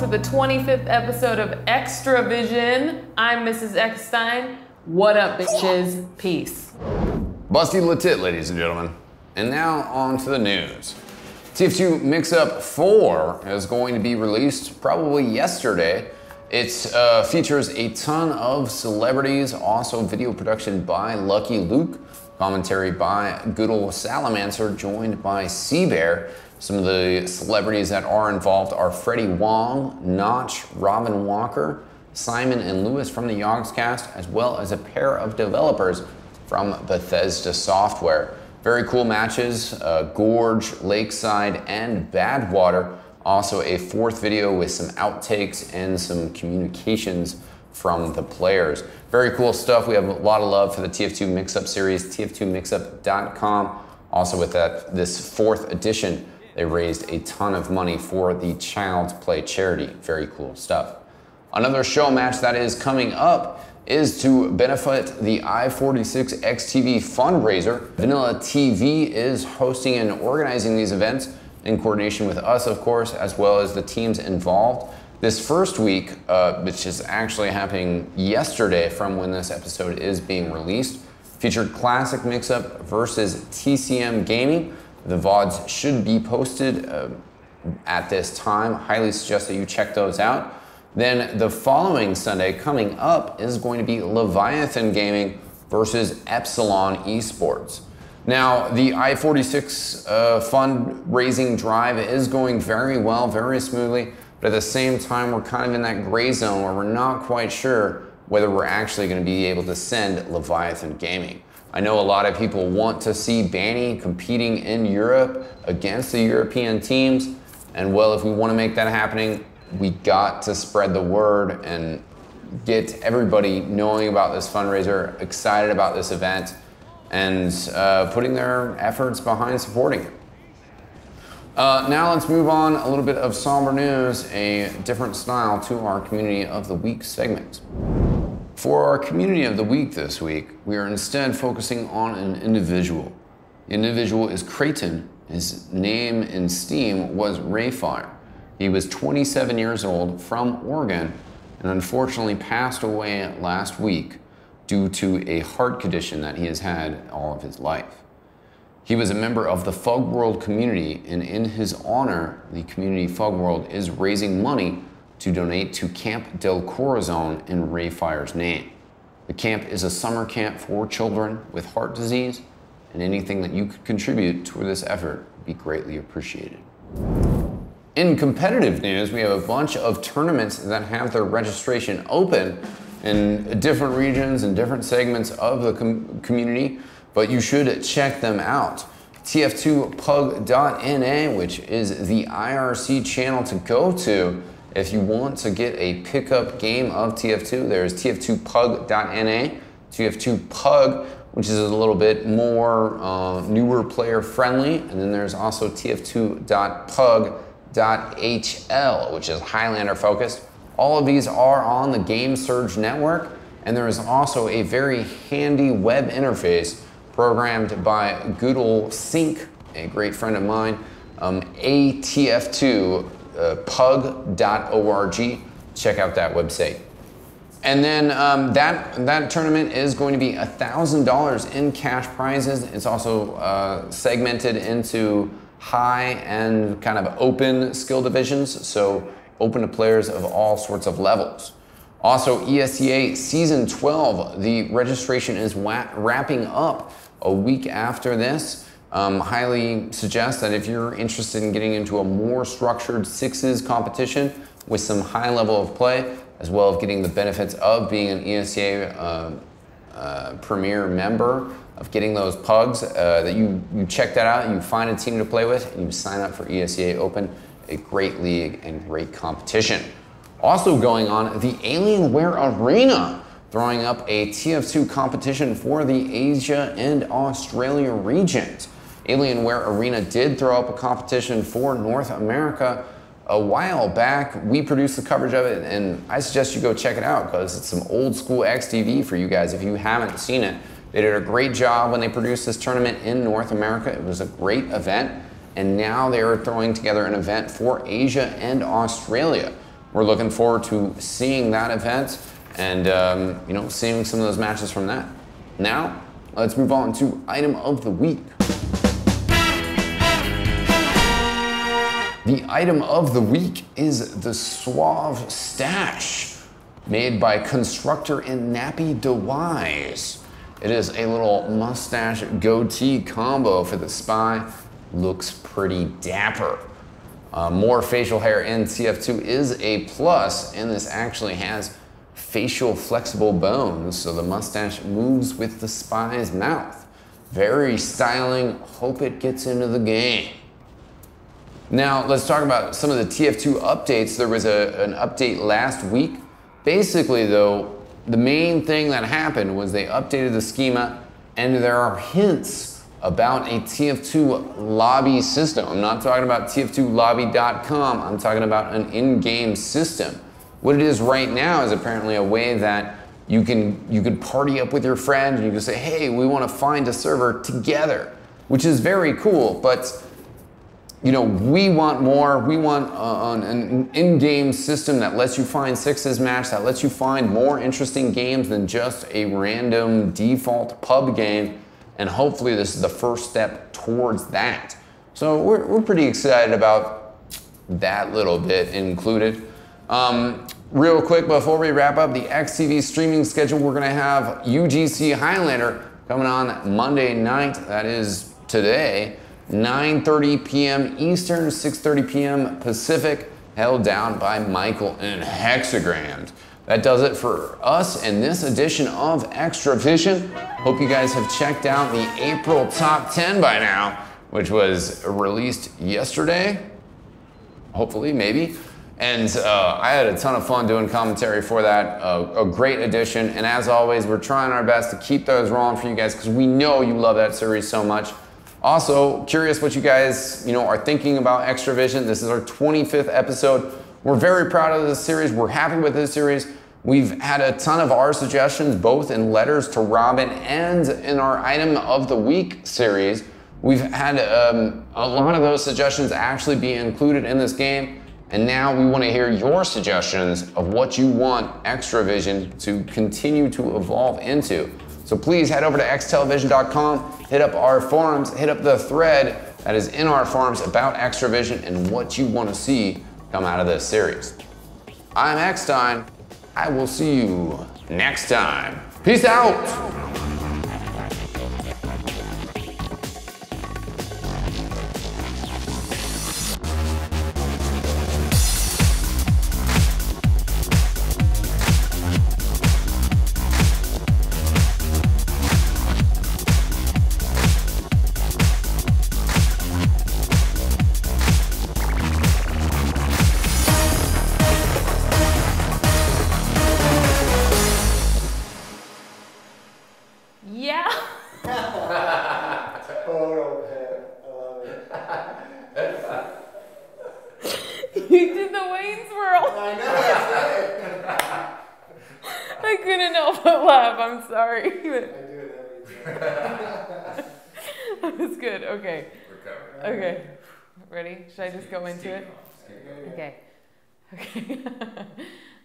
to the 25th episode of eXtravision. I'm Mrs. Eckstein. What up, bitches? Peace. Busty Latit, ladies and gentlemen. And now on to the news. TF2mixup 4 is going to be released probably yesterday. It features a ton of celebrities, also video production by Lucky Luke, commentary by good old Salamancer, joined by Seabear. Some of the celebrities that are involved are Freddie Wong, Notch, Robin Walker, Simon and Lewis from the Yogscast, as well as a pair of developers from Bethesda Software. Very cool matches, Gorge, Lakeside, and Badwater. Also a fourth video with some outtakes and some communications from the players. Very cool stuff. We have a lot of love for the TF2mixup series, TF2mixup.com. Also with this fourth edition, they raised a ton of money for the Child's Play charity. Very cool stuff. Another show match that is coming up is to benefit the i46 XTV fundraiser. Vanilla TV is hosting and organizing these events in coordination with us, of course, as well as the teams involved. This first week, which is actually happening yesterday from when this episode is being released, featured Classic Mixup versus TCM Gaming. The VODs should be posted at this time. Highly suggest that you check those out. Then the following Sunday coming up is going to be Leviathan Gaming versus Epsilon Esports. Now, the i46 fundraising drive is going very well, very smoothly, but at the same time, we're kind of in that gray zone where we're not quite sure whether we're actually going to be able to send Leviathan Gaming. I know a lot of people want to see Banny competing in Europe against the European teams, and well, if we want to make that happening, we got to spread the word and get everybody knowing about this fundraiser, excited about this event, and putting their efforts behind supporting it. Now let's move on a little bit of somber news, a different style to our Community of the Week segment. For our Community of the Week this week, we are instead focusing on an individual. The individual is Creighton. His name in Steam was Raefire. He was 27 years old from Oregon and unfortunately passed away last week due to a heart condition that he has had all of his life. He was a member of the Fugworld community, and in his honor, the community Fugworld is raising money to donate to Camp del Corazon in Raefire's name. The camp is a summer camp for children with heart disease, and anything that you could contribute toward this effort would be greatly appreciated. In competitive news, we have a bunch of tournaments that have their registration open in different regions and different segments of the community, but you should check them out. TF2pug.na, which is the IRC channel to go to if you want to get a pickup game of TF2. There's TF2pug.na, TF2pug, which is a little bit more newer player friendly, and then there's also TF2.pug.hl, which is Highlander focused. All of these are on the Game Surge network, and there is also a very handy web interface programmed by good old Sync, a great friend of mine, atf2pug.org. Check out that website. And then that tournament is going to be $1,000 in cash prizes. It's also segmented into high and kind of open skill divisions, so open to players of all sorts of levels. Also, ESEA Season 12, the registration is wrapping up a week after this. Highly suggest that if you're interested in getting into a more structured sixes competition with some high level of play, as well as getting the benefits of being an ESEA Premier member, of getting those pugs, that you check that out, you find a team to play with, and you sign up for ESEA Open, a great league and great competition. Also going on, the Alienware Arena, throwing up a TF2 competition for the Asia and Australia regions. Alienware Arena did throw up a competition for North America a while back. We produced the coverage of it, and I suggest you go check it out because it's some old school eXtv for you guys if you haven't seen it. They did a great job when they produced this tournament in North America. It was a great event, and now they are throwing together an event for Asia and Australia. we're looking forward to seeing that event and you know, seeing some of those matches from that. Now, let's move on to item of the week. The item of the week is the Sauve Stache, made by Constructor Napy Da Wise. It is a little mustache goatee combo for the spy. Looks pretty dapper. More facial hair in TF2 is a plus, and this actually has facial flexible bones, so the mustache moves with the spy's mouth. Very styling. Hope it gets into the game. Now, let's talk about some of the TF2 updates. There was an update last week. Basically, though, the main thing that happened was they updated the schema, and there are hints about a TF2 lobby system. I'm not talking about TF2lobby.com. I'm talking about an in-game system. What it is right now is apparently a way that you could party up with your friend, and you can say, hey, we want to find a server together, which is very cool, but you know, we want more. We want an in-game system that lets you find sixes match, that lets you find more interesting games than just a random default pub game. And hopefully this is the first step towards that. So we're pretty excited about that little bit included. Real quick, before we wrap up the eXtv streaming schedule, we're gonna have UGC Highlander coming on Monday night. That is today. 9:30 p.m. Eastern, 6:30 p.m. Pacific, held down by Michael and Hexagrammed. That does it for us in this edition of eXtrevision. Hope you guys have checked out the April Top 10 by now, which was released yesterday. Hopefully, maybe. And I had a ton of fun doing commentary for that. A great edition. And as always, we're trying our best to keep those rolling for you guys because we know you love that series so much. Also, curious what you guys, are thinking about eXtrevision. This is our 25th episode. We're very proud of this series. We're happy with this series. We've had a ton of our suggestions, both in letters to Robin and in our item of the week series. We've had a lot of those suggestions actually be included in this game. And now we want to hear your suggestions of what you want eXtrevision to continue to evolve into. So please head over to eXtelevision.com, hit up our forums, hit up the thread that is in our forums about eXtrevision and what you want to see come out of this series. I'm Eckstein. I will see you next time. Peace out. You did the Wayne's World. I know. I couldn't help but laugh. I'm sorry. I do it every time. That was good. Okay. Okay. Ready? Should I just go into it? Okay. Okay.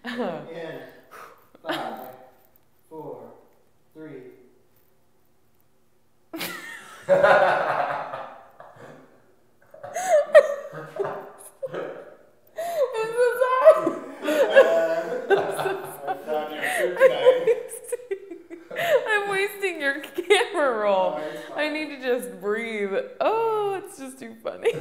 In 5, 4, 3. I'm wasting your camera roll. I need to just breathe. Oh, it's just too funny.